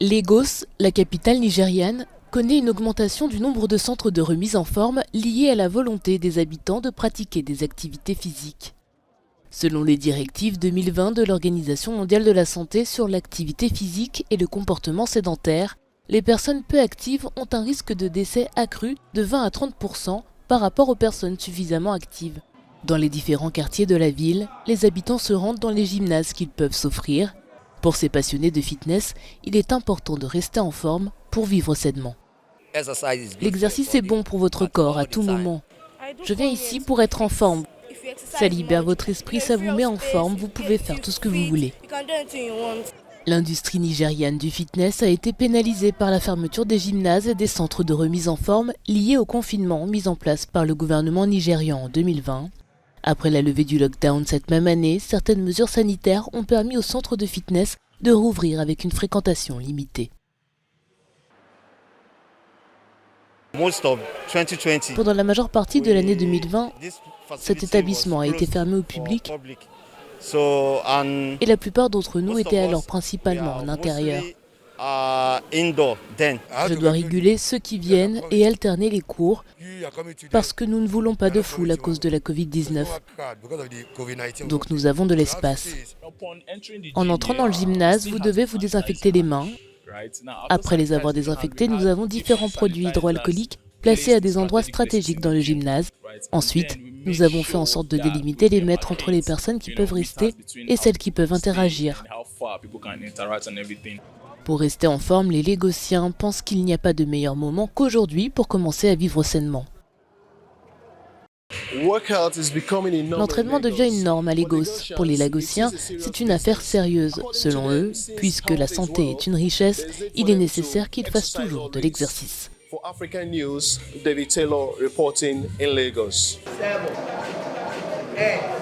Lagos, la capitale nigériane, connaît une augmentation du nombre de centres de remise en forme liée à la volonté des habitants de pratiquer des activités physiques. Selon les directives 2020 de l'Organisation mondiale de la santé sur l'activité physique et le comportement sédentaire, les personnes peu actives ont un risque de décès accru de 20 à 30% par rapport aux personnes suffisamment actives. Dans les différents quartiers de la ville, les habitants se rendent dans les gymnases qu'ils peuvent s'offrir. Pour ces passionnés de fitness, il est important de rester en forme pour vivre sainement. L'exercice est bon pour votre corps à tout moment. Je viens ici pour être en forme. Ça libère votre esprit, ça vous met en forme, vous pouvez faire tout ce que vous voulez. L'industrie nigériane du fitness a été pénalisée par la fermeture des gymnases et des centres de remise en forme liés au confinement mis en place par le gouvernement nigérian en 2020. Après la levée du lockdown cette même année, certaines mesures sanitaires ont permis aux centres de fitness de rouvrir avec une fréquentation limitée. Pendant la majeure partie de l'année 2020, cet établissement a été fermé au public et la plupart d'entre nous étaient alors principalement en intérieur. Je dois réguler ceux qui viennent et alterner les cours parce que nous ne voulons pas de foule à cause de la Covid-19. Donc nous avons de l'espace. En entrant dans le gymnase, vous devez vous désinfecter les mains. Après les avoir désinfectés, nous avons différents produits hydroalcooliques placés à des endroits stratégiques dans le gymnase. Ensuite, nous avons fait en sorte de délimiter les mètres entre les personnes qui peuvent rester et celles qui peuvent interagir. Pour rester en forme, les Lagosiens pensent qu'il n'y a pas de meilleur moment qu'aujourd'hui pour commencer à vivre sainement. L'entraînement devient une norme à Lagos. Pour les Lagosiens, c'est une affaire sérieuse. Selon eux, puisque la santé est une richesse, il est nécessaire qu'ils fassent toujours de l'exercice. For African News, David Taylor reporting in Lagos. 7, 8.